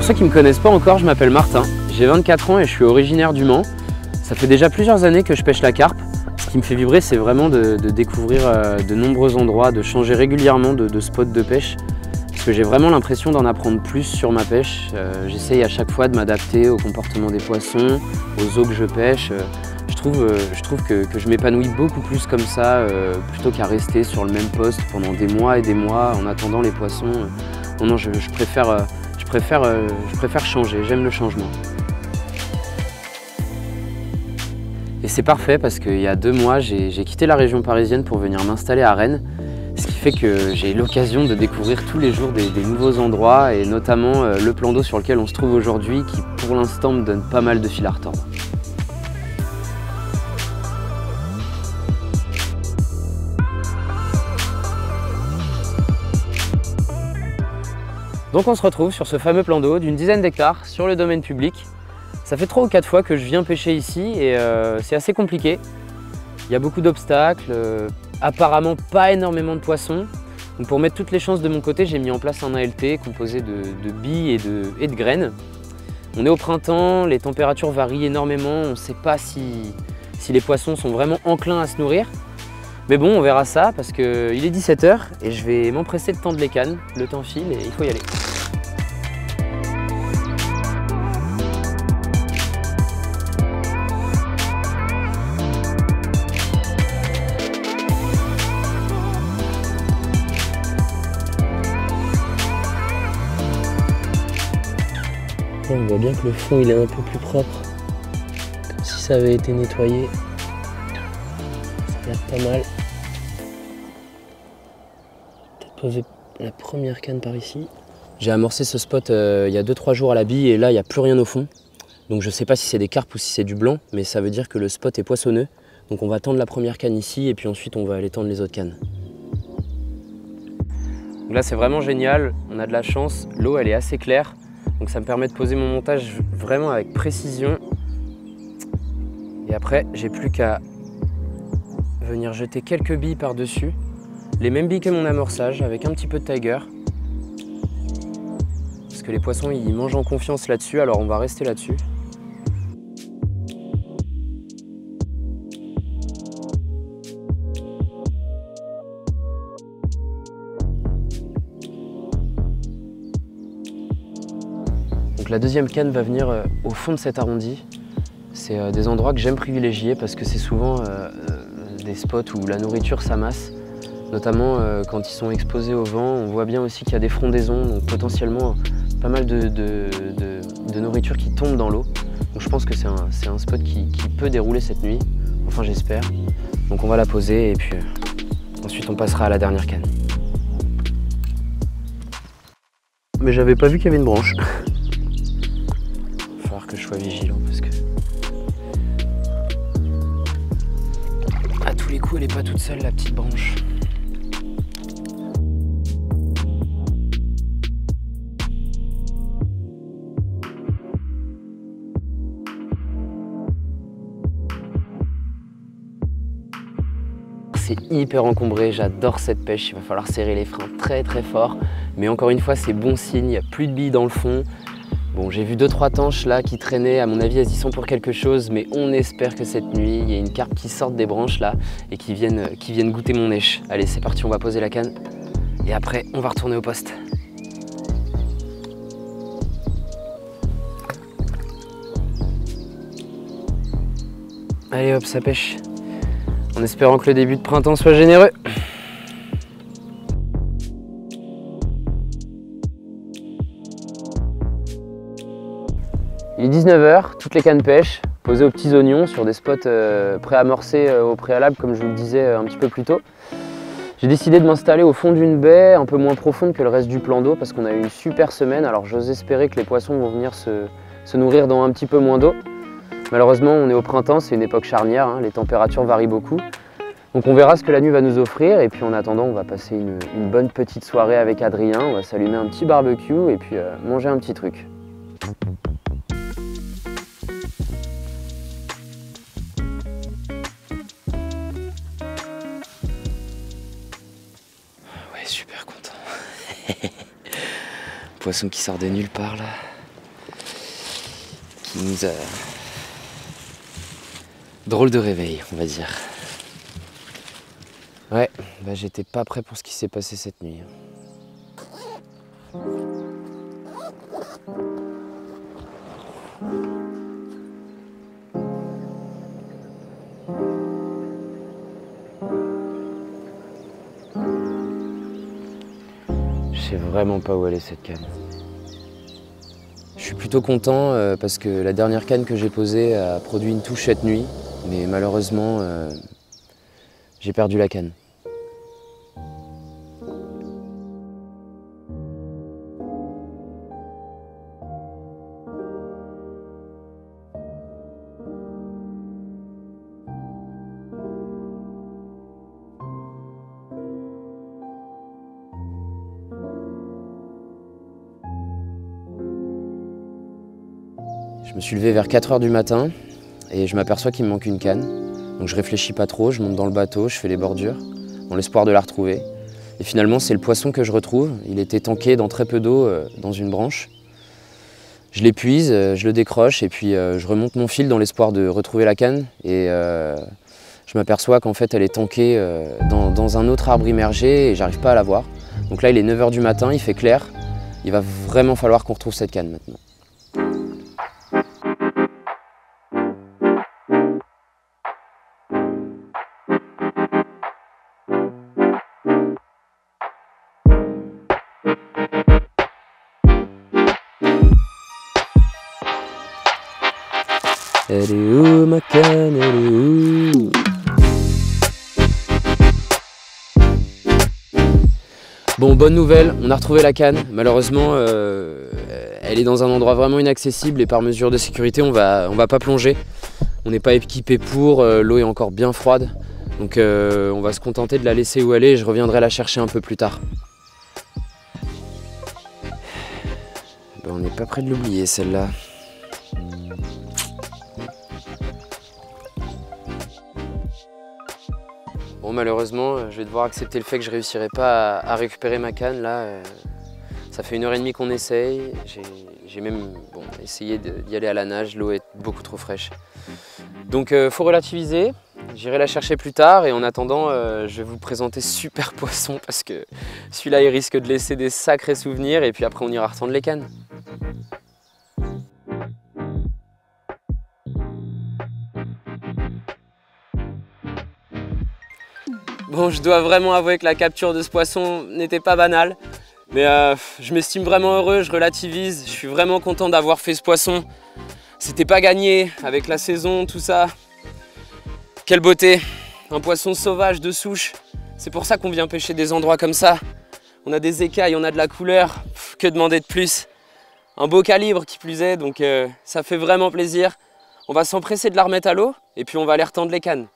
ceux qui ne me connaissent pas encore, je m'appelle Martin, j'ai 24 ans et je suis originaire du Mans. Ça fait déjà plusieurs années que je pêche la carpe. Ce qui me fait vibrer, c'est vraiment de découvrir de nombreux endroits, de changer régulièrement de spots de pêche. Parce que j'ai vraiment l'impression d'en apprendre plus sur ma pêche. J'essaye à chaque fois de m'adapter au comportement des poissons, aux eaux que je pêche. Je trouve que je m'épanouis beaucoup plus comme ça, plutôt qu'à rester sur le même poste pendant des mois et des mois en attendant les poissons. Non, je préfère changer, j'aime le changement. Et c'est parfait parce qu'il y a 2 mois, j'ai quitté la région parisienne pour venir m'installer à Rennes. Ce qui fait que j'ai l'occasion de découvrir tous les jours des nouveaux endroits et notamment le plan d'eau sur lequel on se trouve aujourd'hui qui pour l'instant me donne pas mal de fil à retordre. Donc on se retrouve sur ce fameux plan d'eau d'une dizaine d'hectares sur le domaine public. Ça fait 3 ou 4 fois que je viens pêcher ici et c'est assez compliqué. Il y a beaucoup d'obstacles, apparemment pas énormément de poissons. Donc pour mettre toutes les chances de mon côté, j'ai mis en place un ALT composé de billes et de graines. On est au printemps, les températures varient énormément, on ne sait pas si les poissons sont vraiment enclins à se nourrir. Mais bon, on verra ça parce qu'il est 17 h et je vais m'empresser de tendre les cannes. Le temps file et il faut y aller. On voit bien que le fond il est un peu plus propre, comme si ça avait été nettoyé. Ça a l'air pas mal. Peut-être poser la première canne par ici. J'ai amorcé ce spot il y a 2-3 jours à la bille et là il n'y a plus rien au fond. Donc je sais pas si c'est des carpes ou si c'est du blanc, mais ça veut dire que le spot est poissonneux. Donc on va tendre la première canne ici et puis ensuite on va aller tendre les autres cannes. Donc là c'est vraiment génial, on a de la chance, l'eau elle est assez claire. Donc ça me permet de poser mon montage vraiment avec précision. Et après, j'ai plus qu'à venir jeter quelques billes par-dessus. Les mêmes billes que mon amorçage, avec un petit peu de tiger. Parce que les poissons, ils mangent en confiance là-dessus, alors on va rester là-dessus. Donc la deuxième canne va venir au fond de cet arrondi. C'est des endroits que j'aime privilégier parce que c'est souvent des spots où la nourriture s'amasse. Notamment quand ils sont exposés au vent, on voit bien aussi qu'il y a des frondaisons, donc potentiellement pas mal de nourriture qui tombe dans l'eau. Donc je pense que c'est un spot qui peut dérouler cette nuit, enfin j'espère. Donc on va la poser et puis ensuite on passera à la dernière canne. Mais j'avais pas vu qu'il y avait une branche. Que je sois vigilant parce que à tous les coups elle est pas toute seule la petite branche. C'est hyper encombré, j'adore cette pêche, il va falloir serrer les freins très fort, mais encore une fois c'est bon signe, il n'y a plus de billes dans le fond. Bon, j'ai vu 2-3 tanches là qui traînaient, à mon avis elles y sont pour quelque chose, mais on espère que cette nuit, il y a une carpe qui sorte des branches là et qui viennent goûter mon nèche. Allez, c'est parti, on va poser la canne et après on va retourner au poste. Allez hop, ça pêche. En espérant que le début de printemps soit généreux. Il est 19 h, toutes les cannes pêchent, posées aux petits oignons sur des spots préamorcés au préalable comme je vous le disais un petit peu plus tôt. J'ai décidé de m'installer au fond d'une baie un peu moins profonde que le reste du plan d'eau parce qu'on a eu une super semaine, alors j'ose espérer que les poissons vont venir se nourrir dans un petit peu moins d'eau. Malheureusement on est au printemps, c'est une époque charnière, hein, les températures varient beaucoup. Donc on verra ce que la nuit va nous offrir et puis en attendant on va passer une bonne petite soirée avec Adrien, on va s'allumer un petit barbecue et puis manger un petit truc. Super content. Poisson qui sort de nulle part là. qui nous a... Drôle de réveil, on va dire. Ouais, bah j'étais pas prêt pour ce qui s'est passé cette nuit. Je sais vraiment pas où aller cette canne. Je suis plutôt content parce que la dernière canne que j'ai posée a produit une touche cette nuit, mais malheureusement j'ai perdu la canne. Je me suis levé vers 4 h du matin et je m'aperçois qu'il me manque une canne. Donc je réfléchis pas trop, je monte dans le bateau, je fais les bordures dans l'espoir de la retrouver. Et finalement c'est le poisson que je retrouve. Il était tanké dans très peu d'eau dans une branche. Je l'épuise, je le décroche et puis je remonte mon fil dans l'espoir de retrouver la canne. Et je m'aperçois qu'en fait elle est tankée dans un autre arbre immergé et j'arrive pas à la voir. Donc là il est 9 h du matin, il fait clair. Il va vraiment falloir qu'on retrouve cette canne maintenant. Elle est où ma canne, elle est où? Bon, bonne nouvelle, on a retrouvé la canne. Malheureusement, elle est dans un endroit vraiment inaccessible et par mesure de sécurité, on va pas plonger. On n'est pas équipé pour, l'eau est encore bien froide. Donc on va se contenter de la laisser où elle est et je reviendrai la chercher un peu plus tard. Ben, on n'est pas près de l'oublier celle-là. Bon, malheureusement, je vais devoir accepter le fait que je ne réussirai pas à récupérer ma canne. Là, ça fait 1 h 30 qu'on essaye. J'ai même essayé d'y aller à la nage. L'eau est beaucoup trop fraîche. Donc, faut relativiser. J'irai la chercher plus tard. Et en attendant, je vais vous présenter Super Poisson parce que celui-là, il risque de laisser des sacrés souvenirs. Et puis après, on ira retendre les cannes. Bon, je dois vraiment avouer que la capture de ce poisson n'était pas banale. Mais je m'estime vraiment heureux, je relativise. Je suis vraiment content d'avoir fait ce poisson. C'était pas gagné avec la saison, tout ça. Quelle beauté! Un poisson sauvage de souche. C'est pour ça qu'on vient pêcher des endroits comme ça. On a des écailles, on a de la couleur. Que demander de plus? Un beau calibre qui plus est, donc ça fait vraiment plaisir. On va s'empresser de la remettre à l'eau et puis on va aller retendre les cannes.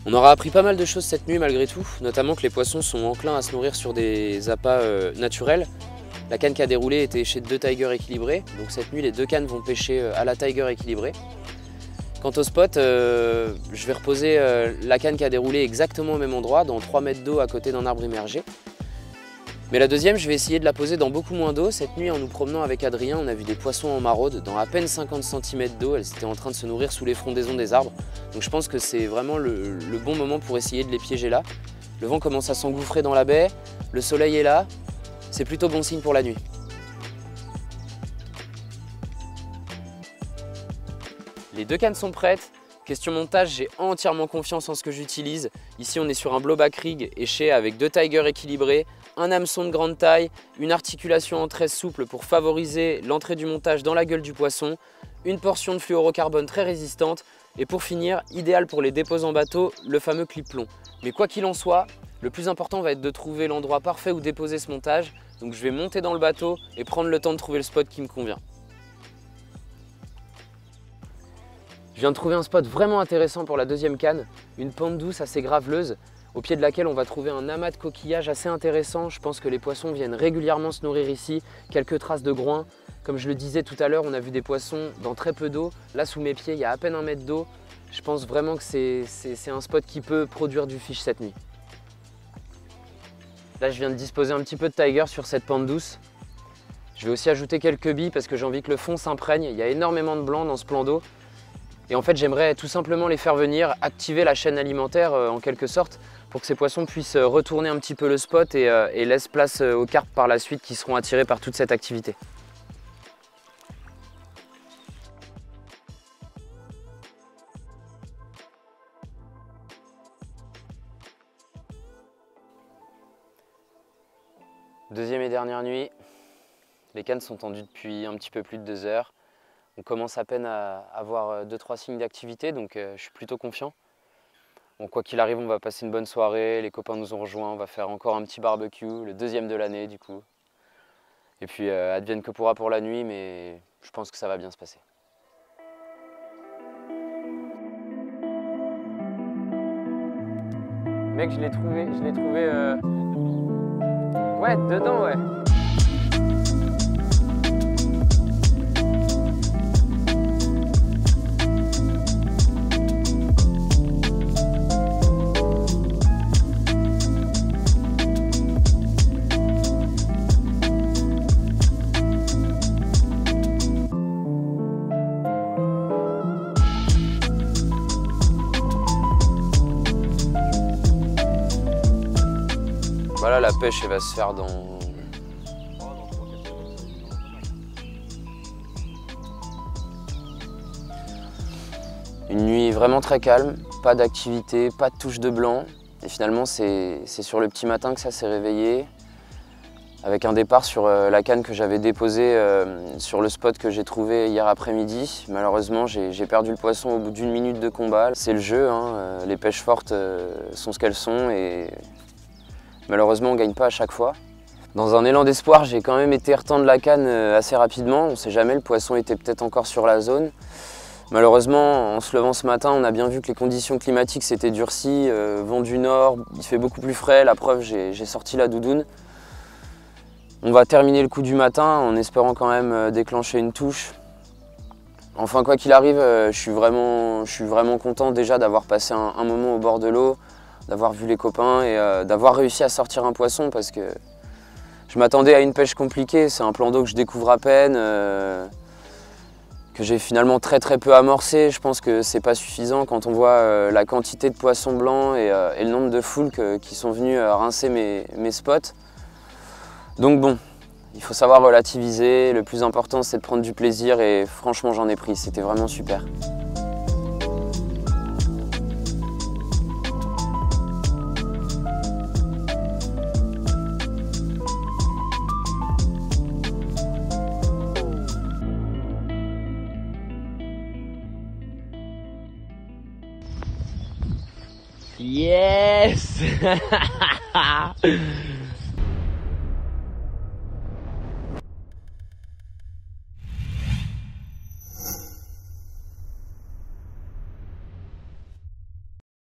On aura appris pas mal de choses cette nuit malgré tout, notamment que les poissons sont enclins à se nourrir sur des appâts naturels. La canne qui a déroulé était chez 2 tigers équilibrés, donc cette nuit les 2 cannes vont pêcher à la tiger équilibrée. Quant au spot, je vais reposer la canne qui a déroulé exactement au même endroit, dans 3 mètres d'eau à côté d'un arbre immergé. Mais la deuxième, je vais essayer de la poser dans beaucoup moins d'eau. Cette nuit, en nous promenant avec Adrien, on a vu des poissons en maraude dans à peine 50 cm d'eau. Elles étaient en train de se nourrir sous les frondaisons des arbres. Donc je pense que c'est vraiment le bon moment pour essayer de les piéger là. Le vent commence à s'engouffrer dans la baie, le soleil est là. C'est plutôt bon signe pour la nuit. Les 2 cannes sont prêtes. Question montage, j'ai entièrement confiance en ce que j'utilise. Ici, on est sur un blowback rig éché avec 2 tigers équilibrés, un hameçon de grande taille, une articulation en tresse souple pour favoriser l'entrée du montage dans la gueule du poisson, une portion de fluorocarbone très résistante et pour finir, idéal pour les dépôts en bateau, le fameux clip plomb. Mais quoi qu'il en soit, le plus important va être de trouver l'endroit parfait où déposer ce montage. Donc je vais monter dans le bateau et prendre le temps de trouver le spot qui me convient. Je viens de trouver un spot vraiment intéressant pour la deuxième canne, une pente douce assez graveleuse, au pied de laquelle on va trouver un amas de coquillages assez intéressant. Je pense que les poissons viennent régulièrement se nourrir ici, quelques traces de groin. Comme je le disais tout à l'heure, on a vu des poissons dans très peu d'eau. Là, sous mes pieds, il y a à peine 1 mètre d'eau. Je pense vraiment que c'est un spot qui peut produire du fish cette nuit. Là, je viens de disposer un petit peu de tiger sur cette pente douce. Je vais aussi ajouter quelques billes parce que j'ai envie que le fond s'imprègne. Il y a énormément de blanc dans ce plan d'eau. Et en fait, j'aimerais tout simplement les faire venir, activer la chaîne alimentaire en quelque sorte, pour que ces poissons puissent retourner un petit peu le spot et laissent place aux carpes par la suite qui seront attirés par toute cette activité. Deuxième et dernière nuit, les cannes sont tendues depuis un petit peu plus de 2 heures. On commence à peine à avoir 2-3 signes d'activité, donc je suis plutôt confiant. Bon, quoi qu'il arrive, on va passer une bonne soirée, les copains nous ont rejoints, on va faire encore un petit barbecue, le 2e de l'année du coup. Et puis advienne que pourra pour la nuit, mais je pense que ça va bien se passer. Mec, je l'ai trouvé, ouais, dedans, ouais. Voilà, la pêche elle va se faire dans... Une nuit vraiment très calme, pas d'activité, pas de touche de blanc. Et finalement c'est sur le petit matin que ça s'est réveillé, avec un départ sur la canne que j'avais déposée sur le spot que j'ai trouvé hier après-midi. Malheureusement j'ai perdu le poisson au bout d'1 minute de combat. C'est le jeu, hein. Les pêches fortes sont ce qu'elles sont et malheureusement, on ne gagne pas à chaque fois. Dans un élan d'espoir, j'ai quand même été retendre la canne assez rapidement. On ne sait jamais, le poisson était peut-être encore sur la zone. Malheureusement, en se levant ce matin, on a bien vu que les conditions climatiques s'étaient durcies. Vent du nord, il fait beaucoup plus frais. La preuve, j'ai sorti la doudoune. On va terminer le coup du matin en espérant quand même déclencher une touche. Enfin, quoi qu'il arrive, je suis vraiment content déjà d'avoir passé un moment au bord de l'eau, d'avoir vu les copains et d'avoir réussi à sortir un poisson parce que je m'attendais à une pêche compliquée. C'est un plan d'eau que je découvre à peine, que j'ai finalement très peu amorcé. Je pense que c'est pas suffisant quand on voit la quantité de poissons blancs et le nombre de foules qui sont venus rincer mes spots. Donc bon, il faut savoir relativiser. Le plus important c'est de prendre du plaisir et franchement j'en ai pris, c'était vraiment super. Yes.